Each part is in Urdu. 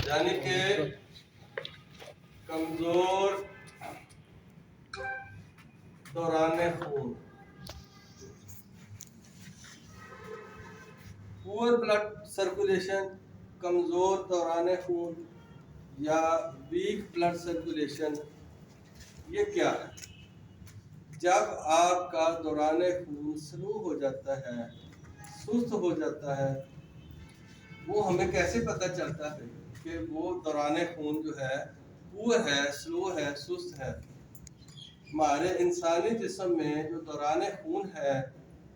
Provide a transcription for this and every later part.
یعنی کہ کمزور دوران خون، پور بلڈ سرکولیشن، کمزور دوران خون یا ویک بلڈ سرکولیشن، یہ کیا ہے؟ جب آپ کا دوران خون سلو ہو جاتا ہے، سست ہو جاتا ہے، وہ ہمیں کیسے پتہ چلتا ہے کہ وہ دوران خون جو ہے پور ہے، سلو ہے، سست ہے؟ ہمارے انسانی جسم میں جو دوران خون ہے،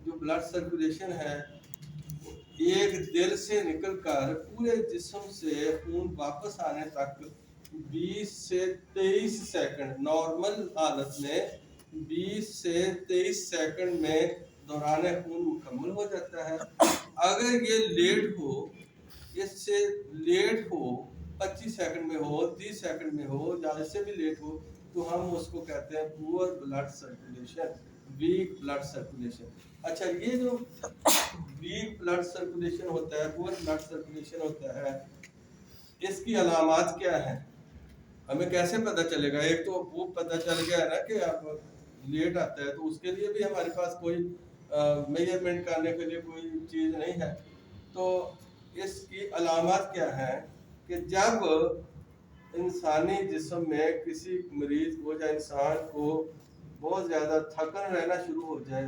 جو بلڈ سرکولیشن ہے، ایک دل سے نکل کر پورے جسم سے خون واپس آنے تک 20 سے 23 سیکنڈ، نارمل حالت میں 20 سے 23 سیکنڈ میں دوران خون مکمل ہو جاتا ہے۔ اگر یہ لیٹ ہو، اس سے لیٹ ہو، 25 سیکنڈ میں ہو، 30 سیکنڈ میں ہو، یا اس سے بھی لیٹ ہو، تو ہم اس کو کہتے ہیں poor blood circulation, weak blood circulation. اچھا، یہ جو ویک بلڈ سرکولیشن ہوتا ہے، پور بلڈ سرکولیشن ہوتا ہے، اس کی علامات کیا ہیں؟ ہمیں کیسے پتہ چلے گا؟ ایک تو وہ پتہ چل گیا ہے نا کہ اب لیٹ آتا ہے، تو اس کے لیے بھی ہمارے پاس کوئی میجرمنٹ کرنے کے لیے کوئی چیز نہیں ہے۔ تو اس کی علامات کیا ہیں کہ جب انسانی جسم میں کسی مریض کو یا انسان کو بہت زیادہ تھکن رہنا شروع ہو جائے،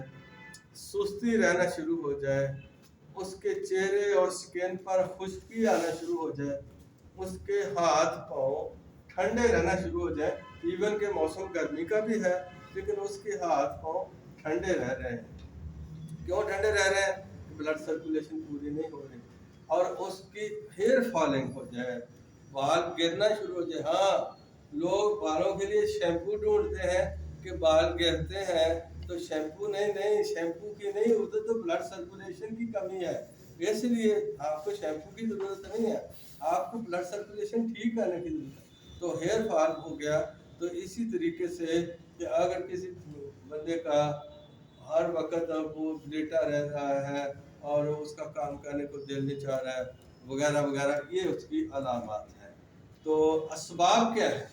سستی رہنا شروع ہو جائے، اس کے چہرے اور سکن پر خشکی آنا شروع ہو جائے، اس کے ہاتھ پاؤں ٹھنڈے رہنا شروع ہو جائے، ایون کہ موسم گرمی کا بھی ہے لیکن اس کے ہاتھ پاؤں ٹھنڈے رہ رہے ہیں۔ کیوں ٹھنڈے رہ رہے ہیں؟ بلڈ سرکولیشن پوری نہیں ہو رہی، اور اس کی ہیئر فالنگ ہو جائے، بال گرنا شروع ہو جائے۔ ہاں، لوگ بالوں کے لیے شیمپو ڈھونڈتے ہیں کہ بال گرتے ہیں، تو شیمپو نہیں، شیمپو کی نہیں، ادھر تو بلڈ سرکولیشن کی کمی ہے، اس لیے آپ کو شیمپو کی ضرورت نہیں ہے، آپ کو بلڈ سرکولیشن ٹھیک کرنے کی ضرورت ہے۔ تو ہیئر فال ہو گیا، تو اسی طریقے سے کہ اگر کسی بندے کا ہر وقت وہ لیٹا رہ رہا ہے اور اس کا کام کرنے کو دل نہیں چاہ رہا ہے وغیرہ وغیرہ، یہ اس کی علامات ہیں۔ تو اسباب کیا ہے؟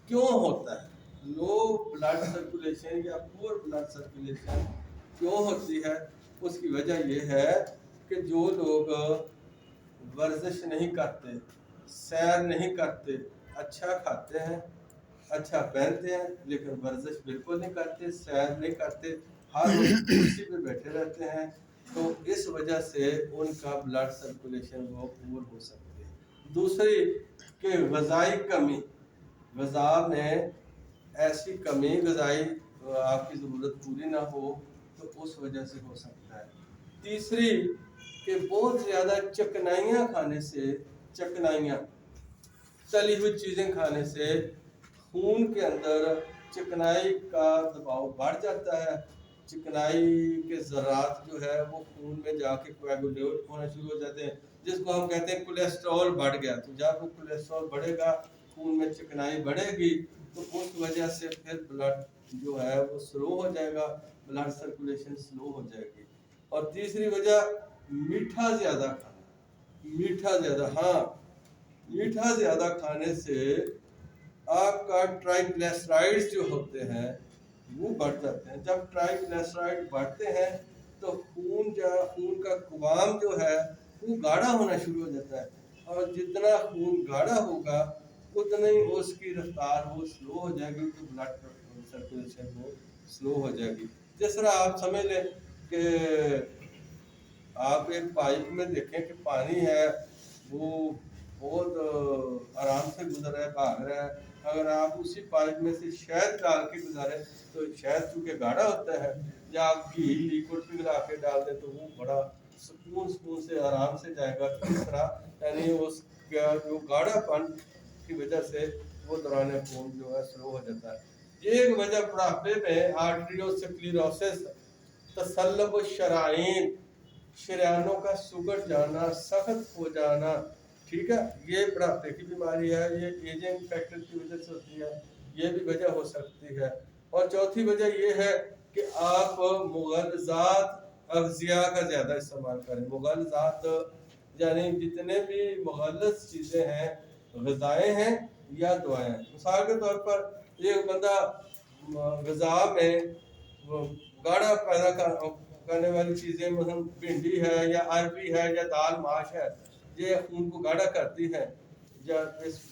کیوں ہوتا ہے لو بلڈ سرکولیشن یا پور بلڈ سرکولیشن کیوں ہوتی ہے؟ اس کی وجہ یہ ہے کہ جو لوگ ورزش نہیں کرتے، سیر نہیں کرتے، اچھا کھاتے ہیں، اچھا پہنتے ہیں، لیکن ورزش بالکل نہیں کرتے، سیر نہیں کرتے، ہر وقت کرسی پہ بیٹھے رہتے ہیں، تو اس وجہ سے ان کا بلڈ سرکولیشن وہ پور ہو سکتے ہیں۔ دوسری کہ غذائی کمی، غذا میں ایسی کمی، غذائی آپ کی ضرورت پوری نہ ہو تو اس وجہ سے ہو سکتا ہے۔ تیسری کہ بہت زیادہ چکنائیاں کھانے سے، چکنائیاں تلی ہوئی چیزیں کھانے سے خون کے اندر چکنائی کا دباؤ بڑھ جاتا ہے، چکنائی کے ذرات جو ہے وہ خون میں جا کے کویگولیٹ ہونا شروع ہو جاتے ہیں، جس کو ہم کہتے ہیں کولیسٹرول بڑھ گیا۔ تو جب وہ کولیسٹرول بڑھے گا، خون میں چکنائی بڑھے گی، تو اس وجہ سے پھر بلڈ جو ہے وہ سلو ہو جائے گا، بلڈ سرکولیشن سلو ہو جائے گی۔ اور تیسری وجہ میٹھا زیادہ کھانا، میٹھا زیادہ، ہاں، میٹھا زیادہ کھانے سے آپ کا ٹرائیگلیسرائڈز جو ہوتے ہیں وہ بڑھ جاتے ہیں۔ جب ٹرائیگلیسرائڈ بڑھتے ہیں تو خون کا قوام جو ہے وہ گاڑھا ہونا شروع ہو جاتا ہے، اور جتنا خون گاڑھا ہوگا اتنا ہی اس کی رفتار وہ سلو ہو جائے گی، تو بلڈ سرکولیشن وہ سلو ہو جائے گی۔ جس طرح آپ سمجھ لیں کہ آپ ایک پائپ میں دیکھیں کہ پانی ہے وہ بہت آرام سے گزر رہا ہے، بھاگ رہا ہے، اگر آپ اسی پائپ میں سے شہد ڈال کے گزاریں تو شہد چونکہ گاڑھا ہوتا ہے، یا آپ گھی لیکوڈ پگھلا کے ڈال دیں تو وہ بڑا سکون سے آرام سے جائے گا۔ اس طرح یعنی اس کا جو گاڑھا پن کی وجہ سے وہ دوران خون جو ہے سلو ہو جاتا ہے۔ ایک وجہ بڑھاپے میں آرٹریوسکلیروسس، تصلب الشرائین، شریانوں کا سکڑ جانا، سخت ہو جانا، ٹھیک ہے، یہ بڑھاپے کی بیماری ہے، یہ ایجنگ فیکٹر کی وجہ سے ہوتی ہے، یہ بھی وجہ ہو سکتی ہے۔ اور چوتھی وجہ یہ ہے کہ آپ مغلظات اغذیاء کا زیادہ استعمال کریں۔ مغلظات یعنی جتنے بھی مغلظ چیزیں ہیں غذائیں ہیں یا دعائیں ہیں۔ مثال کے طور پر ایک بندہ غذا میں گاڑھا پیدا کرنے والی چیزیں مثلا بھنڈی ہے یا عربی ہے یا دال ماش ہے، یہ خون کو گاڑھا کرتی ہے یا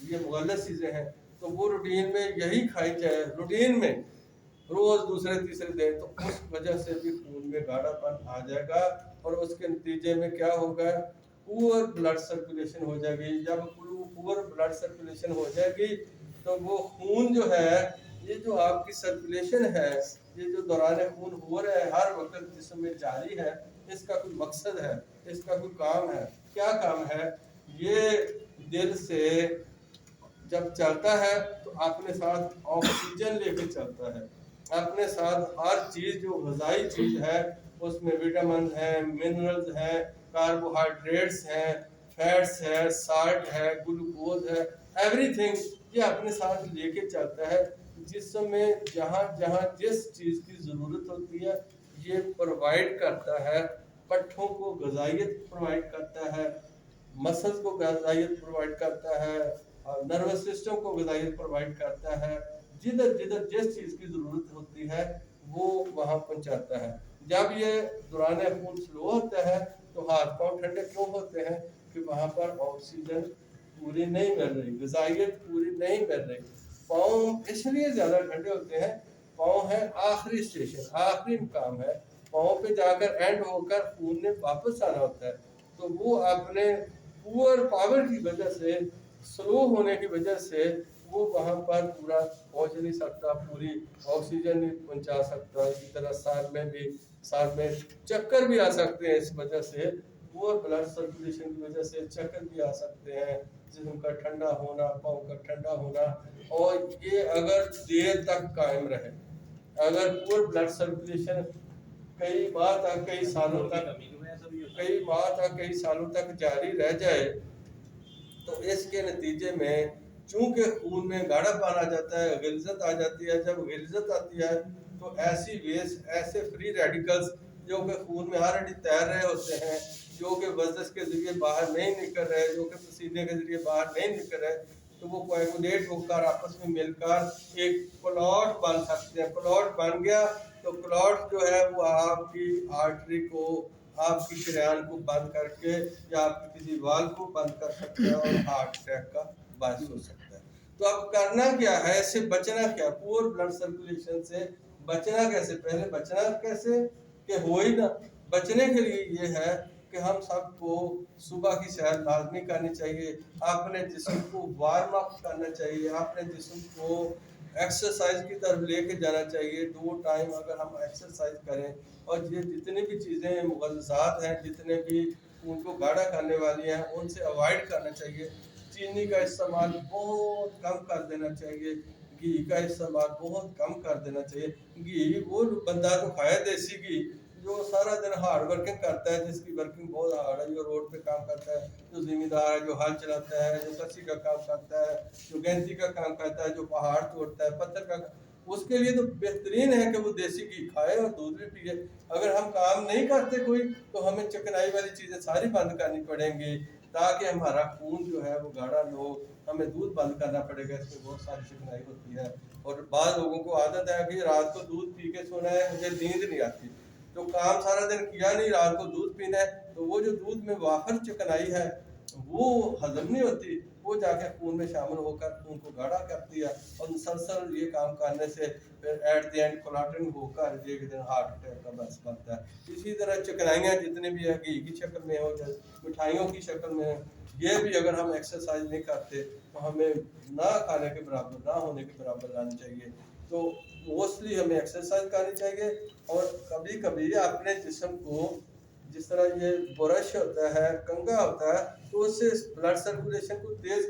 یہ مغلظ چیزیں ہیں، تو وہ روٹین میں یہی کھائی جائے روٹین میں روز دوسرے تیسرے دن، تو اس وجہ سے بھی خون میں گاڑھا پن آ جائے گا، اور اس کے نتیجے میں کیا ہوگا، پور بلڈ سرکولیشن ہو جائے گی۔ جب پور بلڈ سرکولیشن ہو جائے گی تو وہ خون جو ہے، یہ جو آپ کی سرکولیشن ہے، یہ جو دوران خون ہو رہا ہے ہر وقت جسم میں جاری ہے، اس کا کوئی مقصد ہے، اس کا کوئی کام ہے۔ کیا کام ہے؟ یہ دل سے جب چلتا ہے تو اپنے ساتھ آکسیجن لے کے چلتا ہے، اپنے ساتھ ہر چیز جو غذائی چیز ہے اس میں وٹامن ہے، منرلز ہیں، کاربوہائیڈریٹس ہیں، فیٹس ہے، سالٹ ہے، گلوکوز ہے، ایوری تھنگ یہ اپنے ساتھ لے کے چلتا ہے۔ جسم میں جہاں جہاں جس چیز کی ضرورت ہوتی ہے یہ پرووائڈ کرتا ہے، پٹھوں کو غذائیت پرووائڈ کرتا ہے، مسلز کو غذائیت پرووائڈ کرتا ہے، اور نروس سسٹم کو غذائیت پرووائڈ کرتا ہے، جدھر جدھر جس چیز کی ضرورت ہوتی ہے وہ وہاں پہنچاتا ہے۔ جب یہ دوران خون سلو ہوتا ہے تو ہاتھ پاؤں ٹھنڈے کیوں ہوتے ہیں؟ کہ وہاں پر آکسیجن پوری نہیں مل رہی، غذائیت پوری نہیں مل رہی۔ پاؤں اس لیے زیادہ ٹھنڈے ہوتے ہیں، پاؤں ہے آخری اسٹیشن، آخری مقام ہے، پاؤں پہ جا کر اینڈ ہو کر خون نے واپس آنا ہوتا ہے، تو وہ اپنے پور پاور کی وجہ سے، سلو ہونے کی وجہ سے وہ وہاں پر پورا پہنچ نہیں سکتا، پوری آکسیجن نہیں پہنچا سکتا۔ اسی طرح ساتھ میں چکر بھی آ سکتے ہیں، اس وجہ سے پور بلڈ سرکولیشن کی وجہ سے چکر بھی آ سکتے ہیں، جسم کا ٹھنڈا ہونا، پاؤں کا ٹھنڈا ہونا، اور یہ اگر دیر تک قائم رہے، اگر پور بلڈ سرکولیشن کئی ماہ تک، کئی سالوں تک جاری رہ جائے، تو اس کے نتیجے میں چونکہ خون میں گاڑھا پن آ جاتا ہے، غلظت آ جاتی ہے۔ جب غلظت آتی ہے تو ایسی ویسٹ، ایسے فری ریڈیکلز جو کہ خون میں آلریڈی تیر رہے ہوتے ہیں، جو کہ ورزش کے ذریعے باہر نہیں نکل رہے، جو کہ پسینے کے ذریعے باہر نہیں نکل رہے، تو وہ کویگولیٹ ہو کر آپس میں مل کر ایک کلاٹ بن سکتے ہیں۔ کلاٹ بن گیا تو کلاٹ جو ہے وہ آپ کی آرٹری کو، آپ کی شریان کو بند کر کے یا آپ کی کسی وال کو بند کر سکتا ہے اور ہارٹ اٹیک کا باعث ہو سکتا ہے۔ تو اب کرنا کیا ہے، اس سے بچنا کیا، پور بلڈ سرکولیشن سے بچنا کیسے؟ پہلے بچنا کیسے کہ ہو ہی نہ، بچنے کے لیے یہ ہے کہ ہم سب کو صبح کی سیر لازمی کرنی چاہیے، اپنے جسم کو وارم اپ کرنا چاہیے، اپنے جسم کو ایکسرسائز کی طرف لے کے جانا چاہیے۔ 2 ٹائم اگر ہم ایکسرسائز کریں، اور یہ جتنی بھی چیزیں مغذات ہیں، جتنے بھی ان کو گاڑھا کرنے والی ہیں، ان سے اوائڈ کرنا چاہیے۔ چینی کا استعمال بہت کم کر دینا چاہیے، گھی کا استعمال بہت کم کر دینا چاہیے۔ گھی وہ بندہ تو کھائے دیسی گھی جو سارا دن ہارڈ ورکنگ کرتا ہے، جس کی ورکنگ بہت ہارڈ ہے، جو روڈ پہ کام کرتا ہے، جو ذمہ دار ہے، جو ہل چلاتا ہے، جو کسی کا کام کرتا ہے، جو گینتی کا کام کرتا ہے، جو پہاڑ توڑتا ہے، پتھر کا، اس کے لیے تو بہترین ہے کہ وہ دیسی گھی کھائے اور دودھ بھی پیے۔ اگر ہم کام نہیں کرتے کوئی، تو ہمیں چکنائی والی چیزیں ساری بند کرنی پڑیں گی تاکہ ہمارا خون جو ہے وہ گاڑھا نہ ہو۔ ہمیں دودھ بند کرنا پڑے گا، اس میں بہت ساری چکنائی ہوتی ہے، اور بعض لوگوں کو عادت ہے کہ رات کو دودھ پی کے سونا ہے، مجھے نیند نہیں آتی، تو کام سارا دن کیا نہیں، رات کو دودھ پینا ہے، تو وہ جو دودھ میں وافر چکنائی ہے وہ ہضم نہیں ہوتی، وہ جا کے خون میں شامل ہو کر خون کو گاڑھا کرتی ہے، اور مسلسل یہ کام کرنے سے پھر ایٹ دی اینڈ کلاٹنگ ہو کر ایک دن ہارٹ اٹیک کا باعث بنتا ہے۔ اسی طرح چکنائیاں جتنے بھی ہیں، گھی کی شکل میں ہو جائے، مٹھائیوں کی شکل میں، یہ بھی اگر ہم ایکسرسائز نہیں کرتے تو ہمیں نہ کھانے کے برابر، نہ ہونے کے برابر لانی چاہیے۔ تو موسٹلی ہمیں ایکسرسائز کرنی چاہیے، اور کبھی کبھی اپنے جسم کو، جس طرح یہ برش ہوتا ہے، کنگھا ہوتا ہے، تو اس سے بلڈ سرکولیشن کو تیز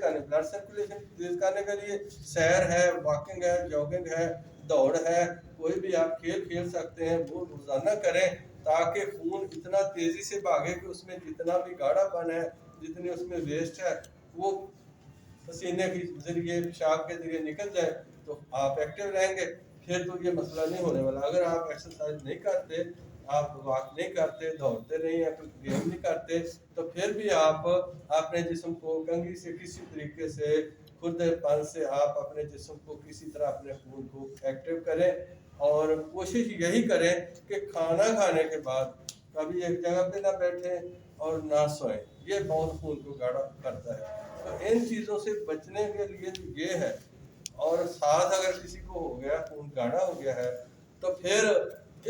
کرنے کے لیے سیر ہے، واکنگ ہے، جاگنگ ہے، دوڑ ہے، کوئی بھی آپ کھیل کھیل سکتے ہیں، وہ روزانہ کریں تاکہ خون اتنا تیزی سے بھاگے کہ اس میں جتنا بھی گاڑھا پن ہے، جتنی اس میں ویسٹ ہے، وہ پسینے کے ذریعے، پیشاب کے ذریعے نکل جائے، تو آپ ایکٹیو رہیں گے، پھر تو یہ مسئلہ نہیں ہونے والا۔ اگر آپ ایکسرسائز نہیں کرتے، آپ واک نہیں کرتے, دوڑتے نہیں ہیں, گیم نہیں کرتے, تو پھر بھی آپ اپنے جسم کو کنگھی سے کسی طریقے سے خود پن سے آپ اپنے جسم کو کسی طرح اپنے خون کو ایکٹیو کریں, اور کوشش یہی کریں کہ کھانا کھانے کے بعد کبھی ایک جگہ پہ نہ بیٹھیں اور نہ سوئیں, یہ بہت خون کو گاڑھا کرتا ہے. تو ان چیزوں سے بچنے کے لیے یہ ہے. اور ساتھ اگر کسی کو ہو گیا, خون گاڑھا ہو گیا ہے, تو پھر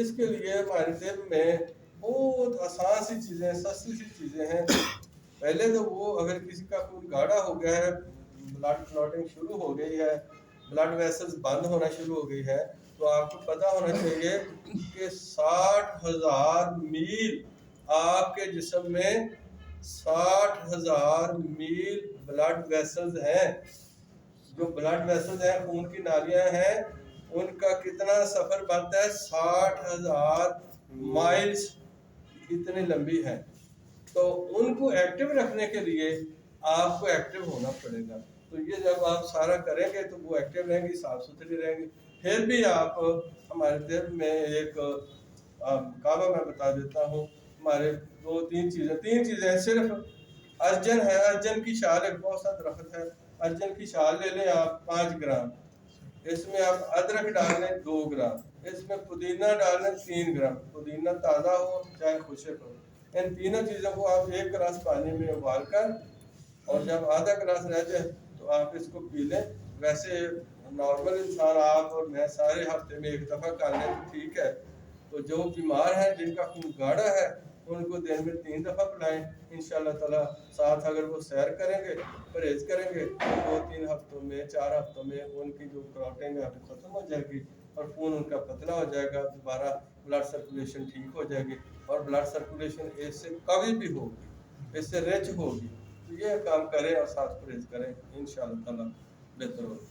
اس کے لیے ہمارے طب میں بہت آسان سی چیزیں, سستی سی چیزیں ہیں. پہلے تو وہ اگر کسی کا خون گاڑھا ہو گیا ہے, بلڈ کلوٹنگ شروع ہو گئی ہے, بلڈ ویسلز بند ہونا شروع ہو گئی ہے, تو آپ کو پتہ ہونا چاہیے کہ 60,000 میل آپ کے جسم میں 60,000 میل بلڈ ویسلز ہیں. جو بلڈ ویسلز ہیں, خون کی نالیاں ہیں, ان کا کتنا سفر بنتا ہے, 60,000 مائلز, اتنی لمبی ہے. تو ان کو ایکٹیو رکھنے کے لیے آپ کو ایکٹیو ہونا پڑے گا. تو یہ جب آپ سارا کریں گے تو وہ ایکٹیو رہیں گی, صاف ستھری رہیں گی. پھر بھی آپ ہمارے طب میں ایک کعبہ میں بتا دیتا ہوں, ہمارے تین چیزیں صرف. ارجن ہے, ارجن کی شال, ایک بہت سا درخت ہے, ارجن کی شال لے لیں آپ 5 گرام, اس میں آپ ادرک ڈال لیں 2 گرام, اس میں پودینہ ڈال لیں 3 گرام, پودینہ تازہ ہو چاہے خشک ہو. ان تینوں چیزوں کو آپ 1 گلاس پانی میں ابال کر, اور جب آدھا گلاس رہ جائے تو آپ اس کو پی لیں. ویسے نارمل انسان آپ اور میں سارے ہفتے میں 1 دفعہ کر لیں تو ٹھیک ہے. تو جو بیمار ہیں, جن کا خون گاڑھا ہے, ان کو دن میں 3 دفعہ پلائیں انشاءاللہ تعالیٰ. ساتھ اگر وہ سیر کریں گے, پرہیز کریں گے, 2-3 ہفتوں میں 4 ہفتوں میں ان کی جو کلوٹنگ ہے وہ ختم ہو جائے گی, اور خون ان کا پتلا ہو جائے گا, دوبارہ بلڈ سرکولیشن ٹھیک ہو جائے گی, اور بلڈ سرکولیشن اس سے قوی بھی ہوگی, اس سے رچ ہوگی. تو یہ کام کریں اور ساتھ پرہیز کریں, انشاءاللہ تعالیٰ بہتر ہوگا.